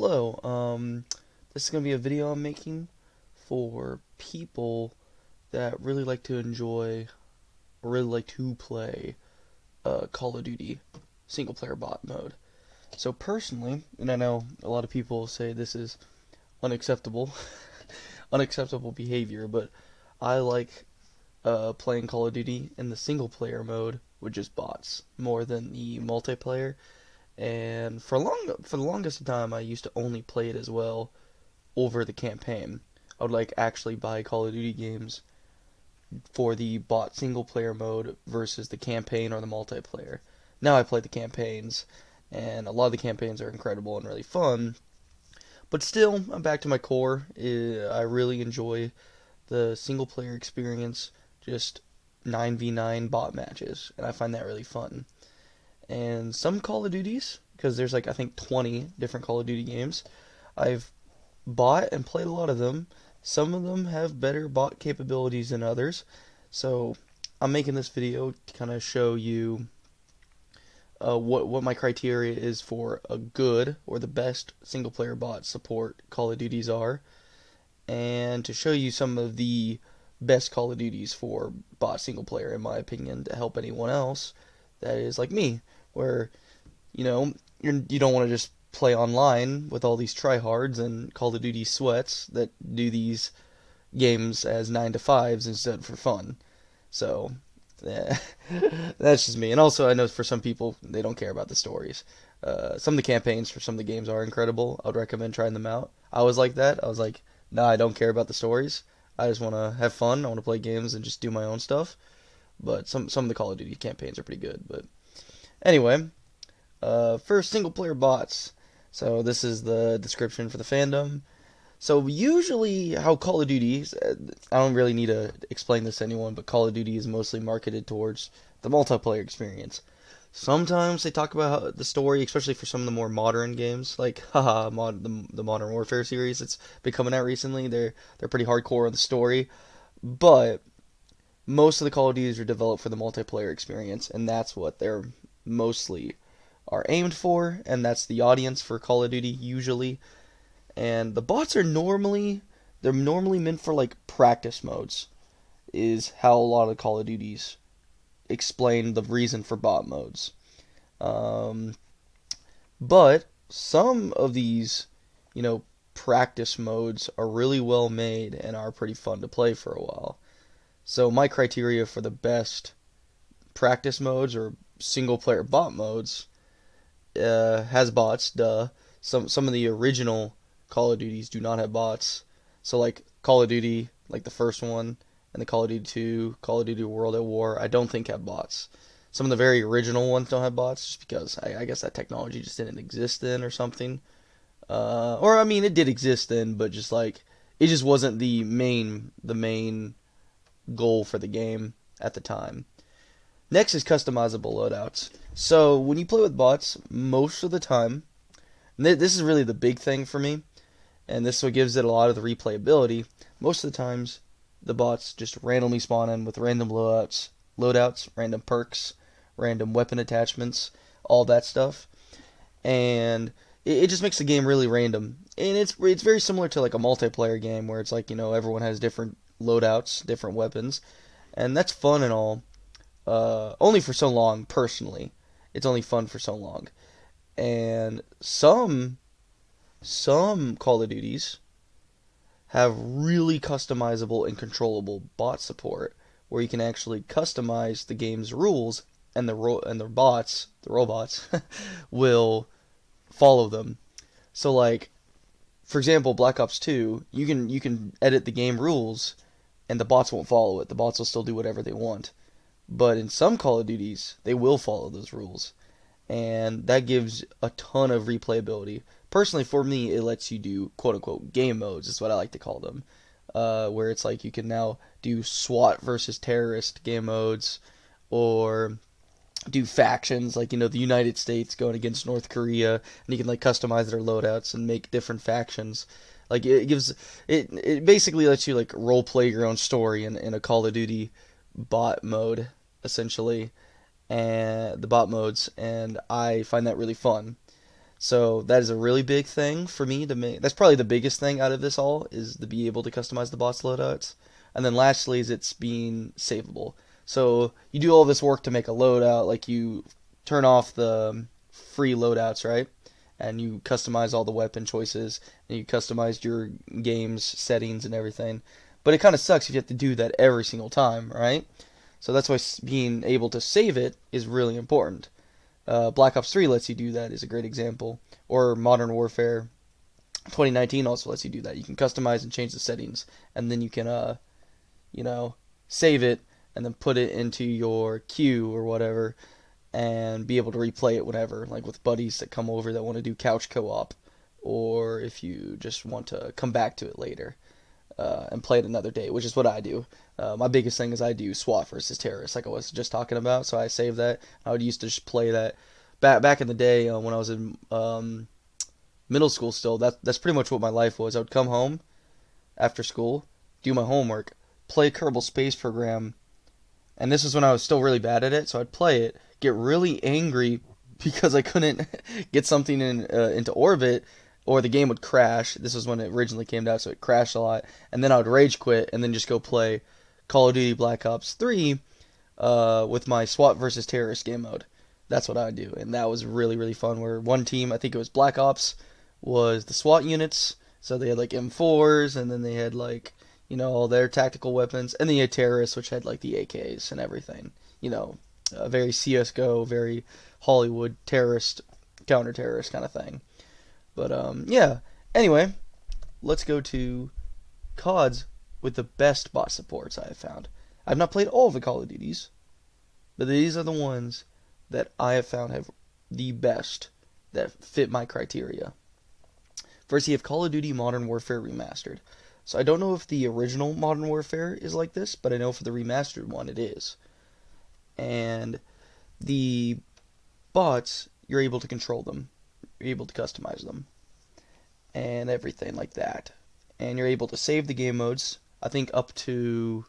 hello. This is gonna be a video I'm making for people that really like to enjoy or really like to play Call of Duty single player bot mode. So personally, and I know a lot of people say this is unacceptable, unacceptable behavior, but I like playing Call of Duty in the single player mode with just bots more than the multiplayer. And for the longest time, I used to only play it as well over the campaign. I would like actually buy Call of Duty games for the bot single player mode versus the campaign or the multiplayer. Now I play the campaigns, and a lot of the campaigns are incredible and really fun. But still, I'm back to my core. I really enjoy the single player experience, just 9v9 bot matches, and I find that really fun. And some Call of Duties, because there's like I think 20 different Call of Duty games, I've bought and played a lot of them. Some of them have better bot capabilities than others. So I'm making this video to kind of show you what my criteria is for a good or the best single player bot support Call of Duties are, and to show you some of the best Call of Duties for bot single player in my opinion to help anyone else that is like me, where you don't want to just play online with all these tryhards and Call of Duty sweats that do these games as 9 to 5s instead for fun. So, yeah, that's just me. And also, I know for some people, they don't care about the stories. Some of the campaigns for some of the games are incredible. I would recommend trying them out. I was like that. I was like, nah, I don't care about the stories. I just want to have fun. I want to play games and just do my own stuff. But some of the Call of Duty campaigns are pretty good. But anyway, first, single player bots. So this is the description for the fandom. So usually, how Call of Duty, I don't really need to explain this to anyone, but Call of Duty is mostly marketed towards the multiplayer experience. Sometimes they talk about the story, especially for some of the more modern games, like the Modern Warfare series that's been coming out recently. They're pretty hardcore on the story, but most of the Call of Duties are developed for the multiplayer experience, and that's what they're mostly are aimed for, and that's the audience for Call of Duty usually. And the bots are normally meant for like practice modes, is how a lot of Call of Duties explain the reason for bot modes. Um, but some of these, you know, practice modes are really well made and are pretty fun to play for a while. So my criteria for the best practice modes or single player bot modes has bots. Duh. Some of the original Call of Duties do not have bots. So like Call of Duty, like the first one, and the Call of Duty 2, Call of Duty World at War, I don't think have bots. Some of the very original ones don't have bots, just because I guess that technology just didn't exist then or something. Or I mean, it did exist then, but just like it just wasn't the main goal for the game at the time. Next is customizable loadouts. So when you play with bots, most of the time, this is really the big thing for me, and this is what gives it a lot of the replayability. Most of the times, the bots just randomly spawn in with random loadouts, random perks, random weapon attachments, all that stuff, and it just makes the game really random. And it's very similar to like a multiplayer game where it's like everyone has different loadouts, different weapons, and that's fun and all. Only for so long, personally. It's only fun for so long. And some Call of Duties have really customizable and controllable bot support, where you can actually customize the game's rules, and the robots, will follow them. So, like, for example, Black Ops 2, you can edit the game rules, and the bots won't follow it. The bots will still do whatever they want. But in some Call of Duties, they will follow those rules, and that gives a ton of replayability. Personally, for me, it lets you do quote unquote game modes, is what I like to call them, where it's like you can now do SWAT versus terrorist game modes, or do factions like the United States going against North Korea, and you can like customize their loadouts and make different factions. Like it basically lets you like role play your own story in a Call of Duty bot mode, essentially, and the bot modes, and I find that really fun. So that is a really big thing for me to make. That's probably the biggest thing out of this all is to be able to customize the bots loadouts. And then lastly is it's being savable. So you do all this work to make a loadout, like you turn off the free loadouts, right? And you customize all the weapon choices, and you customize your game's settings and everything. But it kind of sucks if you have to do that every single time, right? So that's why being able to save it is really important. Black Ops 3 lets you do that, is a great example. Or Modern Warfare 2019 also lets you do that. You can customize and change the settings, and then you can, you know, save it and then put it into your queue or whatever, and be able to replay it whenever, like with buddies that come over that want to do couch co-op, or if you just want to come back to it later and play it another day, which is what I do. My biggest thing is I do SWAT versus terrorists, like I was just talking about. So I save that. I would used to just play that back in the day when I was in middle school. Still, that's pretty much what my life was. I would come home after school, do my homework, play Kerbal Space Program, and this was when I was still really bad at it. So I'd play it, get really angry because I couldn't get something into orbit, or the game would crash. This was when it originally came out, so it crashed a lot. And then I would rage quit and then just go play Call of Duty Black Ops 3 with my SWAT versus terrorist game mode. That's what I would do, and that was really really fun. Where one team, I think it was Black Ops, was the SWAT units, so they had like M4s, and then they had like all their tactical weapons, and then you had terrorists, which had like the AKs and everything. Very CS:GO, very Hollywood terrorist, counter terrorist kind of thing. But yeah. Anyway, let's go to CODs with the best bot supports I have found. I've not played all of the Call of Duties, but these are the ones that I have found have the best that fit my criteria. First, you have Call of Duty Modern Warfare Remastered. So I don't know if the original Modern Warfare is like this, but I know for the remastered one it is. And the bots, you're able to control them. You're able to customize them. And everything like that. And you're able to save the game modes, I think up to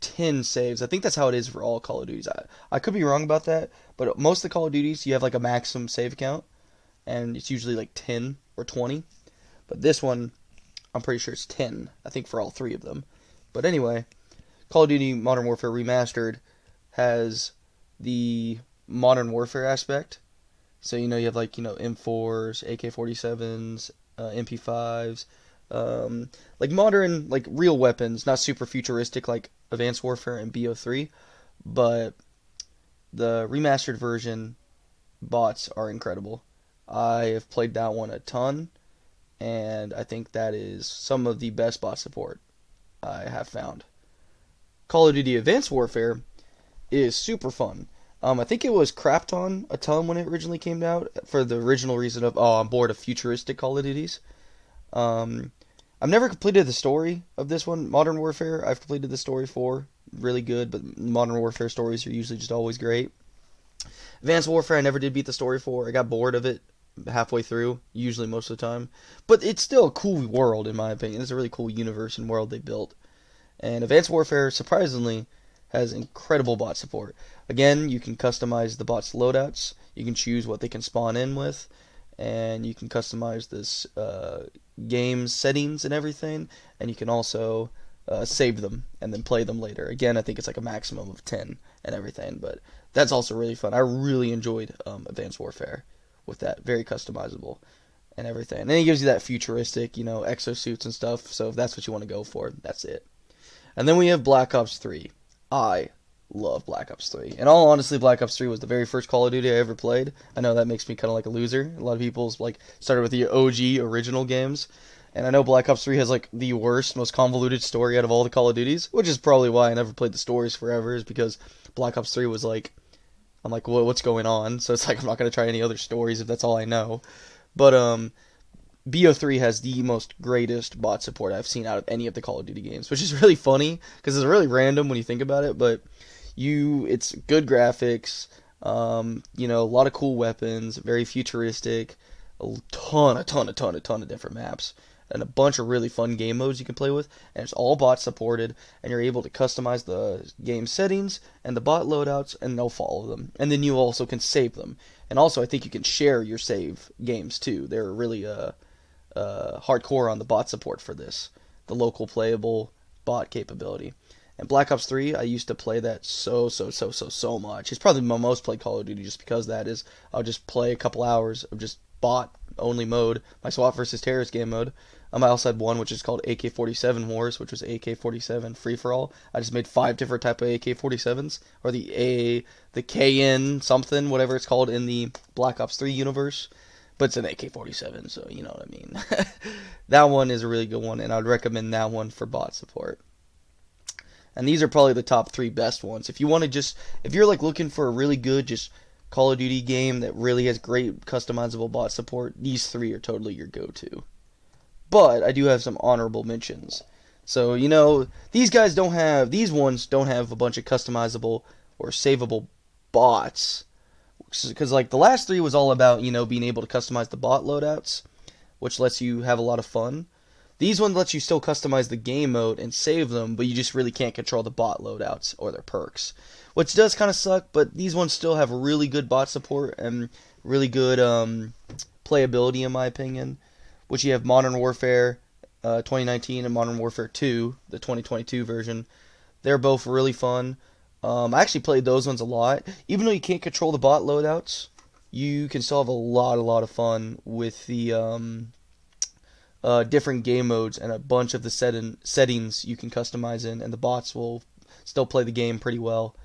10 saves. I think that's how it is for all Call of Duties. I could be wrong about that, but most of the Call of Duties, you have like a maximum save count, and it's usually like 10 or 20. But this one, I'm pretty sure it's 10, I think, for all three of them. But anyway, Call of Duty Modern Warfare Remastered has the Modern Warfare aspect. So, you have like, M4s, AK-47s, MP5s, like modern, like real weapons, not super futuristic like Advanced Warfare and BO3, but the remastered version bots are incredible. I have played that one a ton, and I think that is some of the best bot support I have found. Call of Duty Advanced Warfare is super fun. I think it was crapped on a ton when it originally came out for the original reason of, I'm bored of futuristic Call of Duties. I've never completed the story of this one, Modern Warfare. I've completed the story for, really good, but Modern Warfare stories are usually just always great. Advanced Warfare, I never did beat the story for. I got bored of it halfway through, usually most of the time. But it's still a cool world, in my opinion. It's a really cool universe and world they built. And Advanced Warfare, surprisingly, has incredible bot support. Again, you can customize the bots' loadouts. You can choose what they can spawn in with. And you can customize this game settings and everything. And you can also save them and then play them later. Again, I think it's like a maximum of 10 and everything. But that's also really fun. I really enjoyed Advanced Warfare with that. Very customizable and everything. And it gives you that futuristic, exosuits and stuff. So if that's what you want to go for, that's it. And then we have Black Ops 3. I love Black Ops 3. In all honesty, Black Ops 3 was the very first Call of Duty I ever played. I know that makes me kind of like a loser. A lot of people's like started with the OG original games. And I know Black Ops 3 has like the worst, most convoluted story out of all the Call of Duties, which is probably why I never played the stories forever, is because Black Ops 3 was like, I'm like, what's going on? So it's like I'm not going to try any other stories if that's all I know. But BO3 has the most greatest bot support I've seen out of any of the Call of Duty games, which is really funny because it's really random when you think about it, but it's good graphics, a lot of cool weapons, very futuristic, a ton of different maps, and a bunch of really fun game modes you can play with, and it's all bot supported, and you're able to customize the game settings and the bot loadouts, and they'll follow them. And then you also can save them. And also, I think you can share your save games too. They're really hardcore on the bot support for this, the local playable bot capability. And Black Ops 3, I used to play that so much. It's probably my most played Call of Duty just because that is, I'll just play a couple hours of just bot only mode, my SWAT versus terrorist game mode. I also had one which is called AK-47 Wars, which was AK-47 free for all. I just made 5 different type of AK-47s, or the KN something, whatever it's called in the Black Ops 3 universe. But it's an AK-47, so you know what I mean. That one is a really good one, and I'd recommend that one for bot support. And these are probably the top 3 best ones. If you want to if you're like looking for a really good just Call of Duty game that really has great customizable bot support, these 3 are totally your go-to. But I do have some honorable mentions. So, these ones don't have a bunch of customizable or savable bots. Because, like, the last 3 was all about, being able to customize the bot loadouts, which lets you have a lot of fun. These ones let you still customize the game mode and save them, but you just really can't control the bot loadouts or their perks. Which does kind of suck, but these ones still have really good bot support and really good playability in my opinion. Which you have Modern Warfare 2019 and Modern Warfare 2, the 2022 version. They're both really fun. I actually played those ones a lot. Even though you can't control the bot loadouts, you can still have a lot of fun with the different game modes and a bunch of the settings you can customize in, and the bots will still play the game pretty well,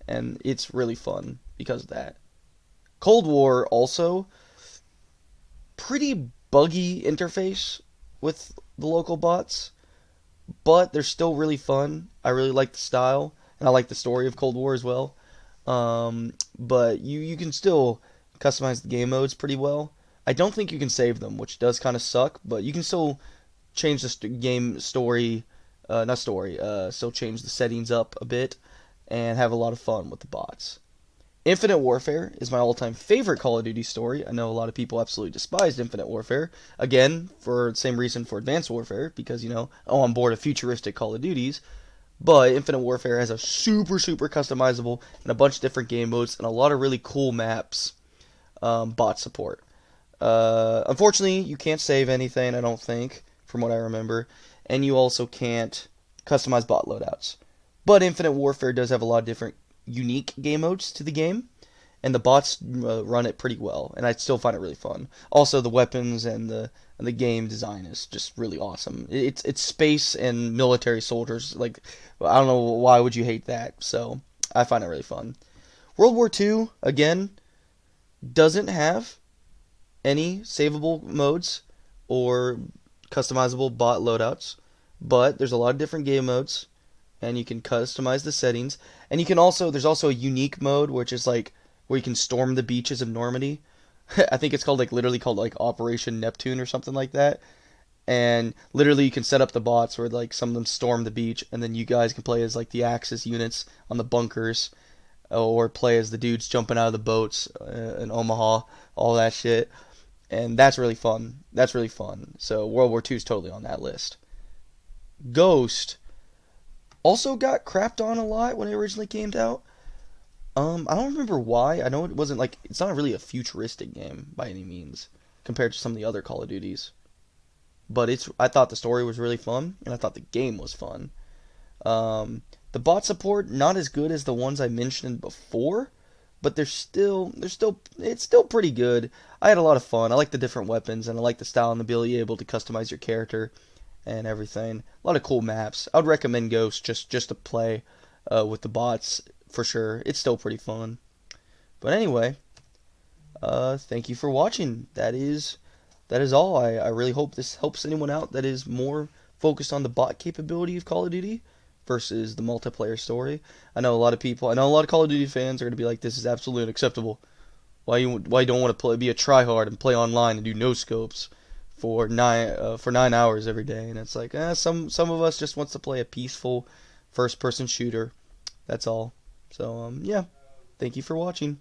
and it's really fun because of that. Cold War also, pretty buggy interface with the local bots, but they're still really fun. I really like the style, and I like the story of Cold War as well. But you can still customize the game modes pretty well. I don't think you can save them, which does kind of suck, but you can still change the game story, still change the settings up a bit and have a lot of fun with the bots. Infinite Warfare is my all-time favorite Call of Duty story. I know a lot of people absolutely despised Infinite Warfare. Again, for the same reason for Advanced Warfare, because, I'm bored of futuristic Call of Duties. But Infinite Warfare has a super customizable and a bunch of different game modes and a lot of really cool maps, bot support. Unfortunately, you can't save anything, I don't think, from what I remember. And you also can't customize bot loadouts. But Infinite Warfare does have a lot of different unique game modes to the game, and the bots run it pretty well, and I still find it really fun. Also, the weapons and the game design is just really awesome. It's space and military soldiers. Like, I don't know, why would you hate that? So I find it really fun. World War II, again, doesn't have any savable modes or customizable bot loadouts, but there's a lot of different game modes, and you can customize the settings. And there's also a unique mode, which is like where you can storm the beaches of Normandy. I think it's literally called Operation Neptune or something like that. And literally you can set up the bots where some of them storm the beach, and then you guys can play as the Axis units on the bunkers, or play as the dudes jumping out of the boats in Omaha, all that shit. And that's really fun. So World War II is totally on that list. Ghost also got crapped on a lot when it originally came out. I don't remember why. I know it wasn't it's not really a futuristic game by any means compared to some of the other Call of Duties. But I thought the story was really fun, and I thought the game was fun. The bot support, not as good as the ones I mentioned before, but it's still pretty good. I had a lot of fun. I like the different weapons, and I like the style and the ability able to customize your character and everything. A lot of cool maps. I would recommend Ghost just to play with the bots for sure. It's still pretty fun. But anyway, thank you for watching. That is all. I really hope this helps anyone out that is more focused on the bot capability of Call of Duty versus the multiplayer story. I know a lot of Call of Duty fans are going to be like, this is absolutely unacceptable. Why you don't want to be a tryhard and play online and do no scopes for 9 hours every day? And it's like, some of us just wants to play a peaceful first person shooter. That's all. So yeah, thank you for watching.